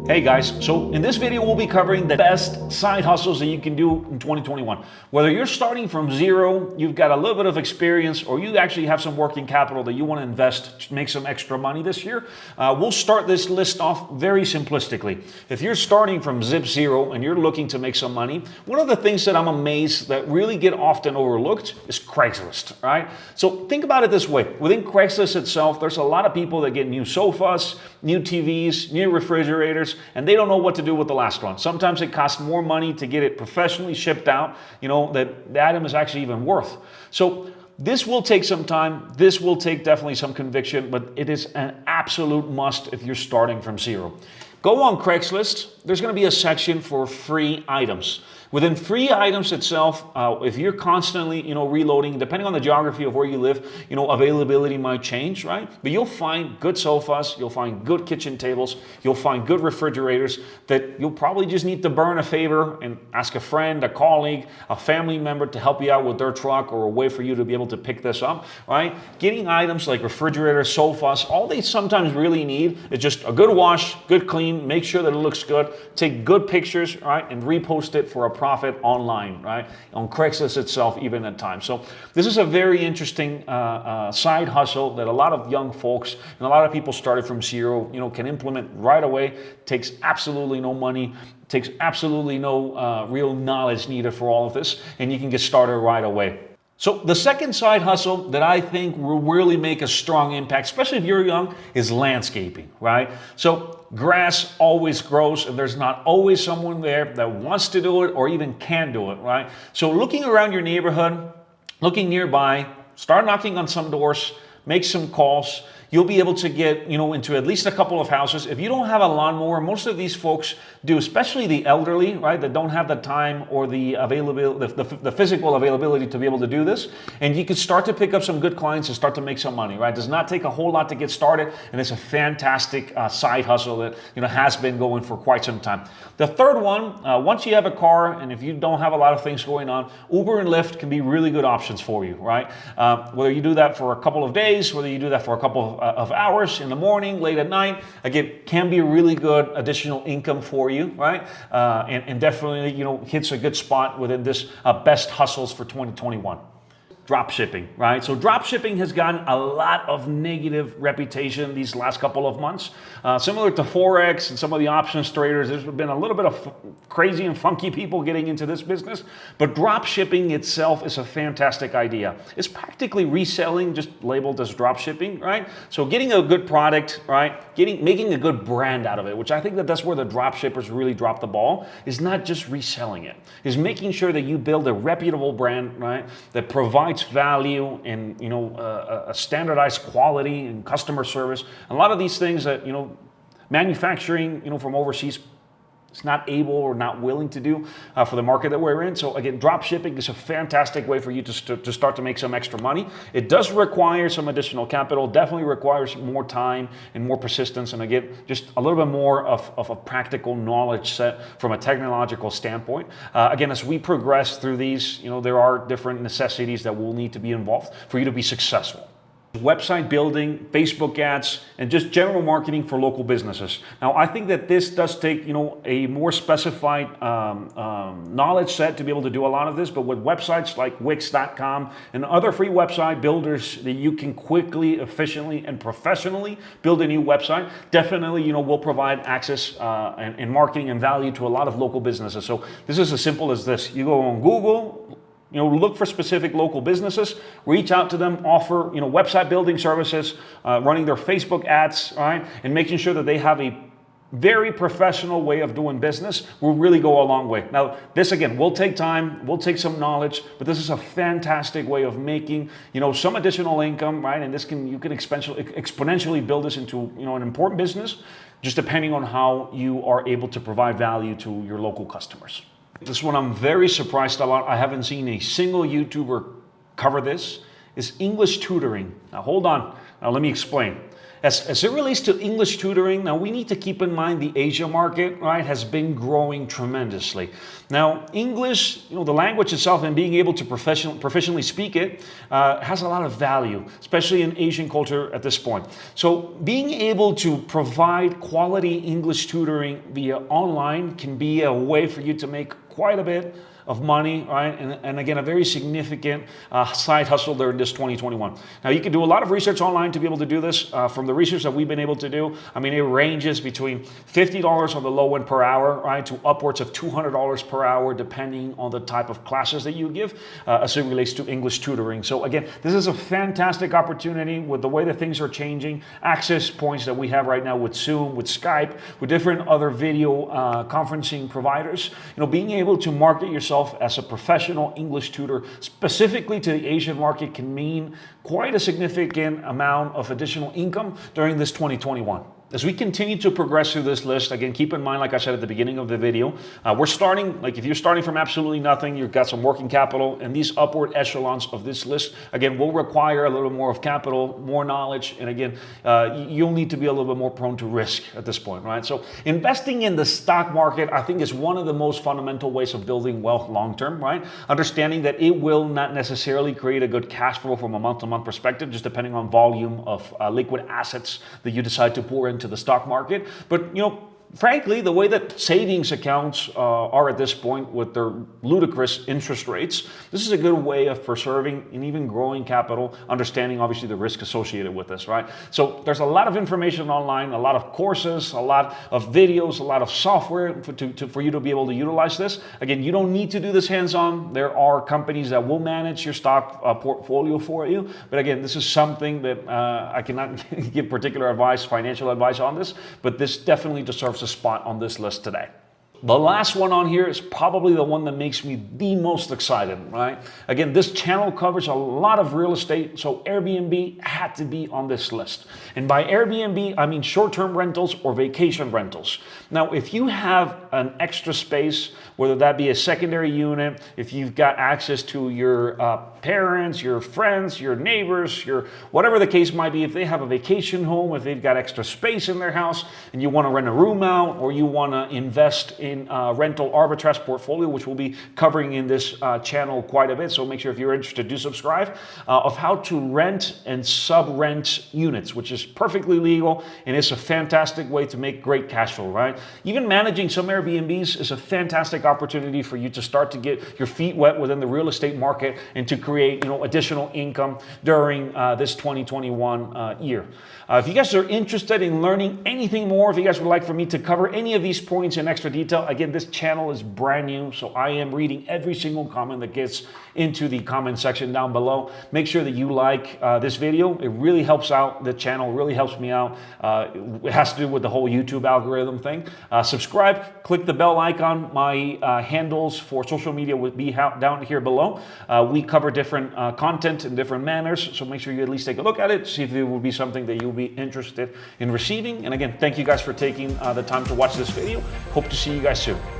Hey guys, so in this video we'll be covering the best side hustles that you can do in 2021. Whether you're starting from zero, you've got a little bit of experience, or you actually have some working capital that you want to invest to make some extra money this year, we'll start this list off very simplistically. If you're starting from zero and you're looking to make some money, one of the things that I'm amazed that really get often overlooked is Craigslist, right? So think about it this way. Within Craigslist itself, there's a lot of people that get new sofas, new TVs, new refrigerators, and they don't know what to do with the last one. Sometimes it costs more money to get it professionally shipped out, that the item is actually even worth. So this will take some time. This will take definitely some conviction, but it is an absolute must if you're starting from zero. Go on Craigslist. There's going to be a section for free items. Within free items itself, if you're constantly, reloading, depending on the geography of where you live, availability might change, right? But you'll find good sofas, you'll find good kitchen tables, you'll find good refrigerators that you'll probably just need to burn a favor and ask a friend, a colleague, a family member to help you out with their truck or a way for you to be able to pick this up, right? Getting items like refrigerators, sofas, all they sometimes really need is just a good wash, good clean, make sure that it looks good, take good pictures, right? And repost it for a profit online, right? On Craigslist itself, even at times. So this is a very interesting side hustle that a lot of young folks and a lot of people started from zero, can implement right away. Takes absolutely no money, takes absolutely no real knowledge needed for all of this, and you can get started right away. So the second side hustle that I think will really make a strong impact, especially if you're young, is landscaping, right? So grass always grows, and there's not always someone there that wants to do it or even can do it, right? So looking around your neighborhood, looking nearby, start knocking on some doors, make some calls. You'll be able to get, into at least a couple of houses. If you don't have a lawnmower, most of these folks do, especially the elderly, right, that don't have the time or the availability, the physical availability to be able to do this. And you can start to pick up some good clients and start to make some money, right? It does not take a whole lot to get started, and it's a fantastic side hustle that, has been going for quite some time. The third one, once you have a car and if you don't have a lot of things going on, Uber and Lyft can be really good options for you, right? Whether you do that for a couple of days, whether you do that for a couple of hours in the morning, late at night, again, can be a really good additional income for you, right? And definitely, hits a good spot within this best hustles for 2021. Dropshipping, right? So dropshipping has gotten a lot of negative reputation these last couple of months. Similar to Forex and some of the options traders, there's been a little bit of crazy and funky people getting into this business, but dropshipping itself is a fantastic idea. It's practically reselling, just labeled as dropshipping, right? So getting a good product, right? Making a good brand out of it, which I think that's where the dropshippers really drop the ball, is not just reselling it, is making sure that you build a reputable brand, right? That provides value and a standardized quality and customer service. A lot of these things that manufacturing from overseas is not able or not willing to do for the market that we're in. So again, drop shipping is a fantastic way for you to start to make some extra money. It does require some additional capital, definitely requires more time and more persistence, and again, just a little bit more of a practical knowledge set from a technological standpoint. Again, as we progress through these, there are different necessities that will need to be involved for you to be successful. Website building, Facebook ads, and just general marketing for local businesses. Now, I think that this does take, a more specified knowledge set to be able to do a lot of this, but with websites like Wix.com and other free website builders that you can quickly, efficiently, and professionally build a new website, definitely, will provide access and marketing and value to a lot of local businesses. So this is as simple as this. You go on Google, look for specific local businesses, reach out to them, offer, website building services, running their Facebook ads, right? And making sure that they have a very professional way of doing business will really go a long way. Now, this again will take time, will take some knowledge, but this is a fantastic way of making, some additional income, right? And you can exponentially build this into, an important business, just depending on how you are able to provide value to your local customers. This one I'm very surprised about. I haven't seen a single YouTuber cover this, is English tutoring. Now hold on, now let me explain. As it relates to English tutoring, now we need to keep in mind the Asia market, right, has been growing tremendously. Now, English, the language itself and being able to proficiently speak it has a lot of value, especially in Asian culture at this point. So being able to provide quality English tutoring via online can be a way for you to make quite a bit of money, right? And again, a very significant side hustle during this 2021. Now, you can do a lot of research online to be able to do this. From the research that we've been able to do, I mean, it ranges between $50 on the low end per hour, right, to upwards of $200 per hour, depending on the type of classes that you give, as it relates to English tutoring. So again, this is a fantastic opportunity with the way that things are changing, access points that we have right now with Zoom, with Skype, with different other video conferencing providers. Being able to market yourself as a professional English tutor specifically to the Asian market can mean quite a significant amount of additional income during this 2021. As we continue to progress through this list, again, keep in mind, like I said at the beginning of the video, we're starting, like if you're starting from absolutely nothing, you've got some working capital, and these upward echelons of this list, again, will require a little more of capital, more knowledge, and again, you'll need to be a little bit more prone to risk at this point, right? So investing in the stock market, I think, is one of the most fundamental ways of building wealth long-term, right? Understanding that it will not necessarily create a good cash flow from a month-to-month perspective, just depending on volume of liquid assets that you decide to pour into the stock market. But frankly, the way that savings accounts are at this point with their ludicrous interest rates, this is a good way of preserving and even growing capital, understanding obviously the risk associated with this, right? So there's a lot of information online, a lot of courses, a lot of videos, a lot of software for you to be able to utilize this. Again, you don't need to do this hands-on. There are companies that will manage your stock portfolio for you. But again, this is something that I cannot give particular advice, financial advice on this, but this definitely deserves a spot on this list today. The last one on here is probably the one that makes me the most excited, right? Again, this channel covers a lot of real estate, so Airbnb had to be on this list. And by Airbnb, I mean short-term rentals or vacation rentals. Now, if you have an extra space, whether that be a secondary unit, if you've got access to your parents, your friends, your neighbors, your whatever the case might be, if they have a vacation home, if they've got extra space in their house and you want to rent a room out, or you want to invest in rental arbitrage portfolio, which we'll be covering in this channel quite a bit. So make sure if you're interested, do subscribe, of how to rent and sub-rent units, which is perfectly legal and it's a fantastic way to make great cash flow, right? Even managing some Airbnbs is a fantastic opportunity for you to start to get your feet wet within the real estate market and to create, additional income during this 2021 year. If you guys are interested in learning anything more, if you guys would like for me to cover any of these points in extra detail, again, this channel is brand new, so I am reading every single comment that gets into the comment section down below. Make sure that you like this video. It really helps out the channel, really helps me out. It has to do with the whole YouTube algorithm thing. Subscribe, click the bell icon. My handles for social media will be down here below. We cover different content in different manners, so make sure you at least take a look at it, see if it will be something that you'll be interested in receiving. And again, thank you guys for taking the time to watch this video. Hope to see you guys soon.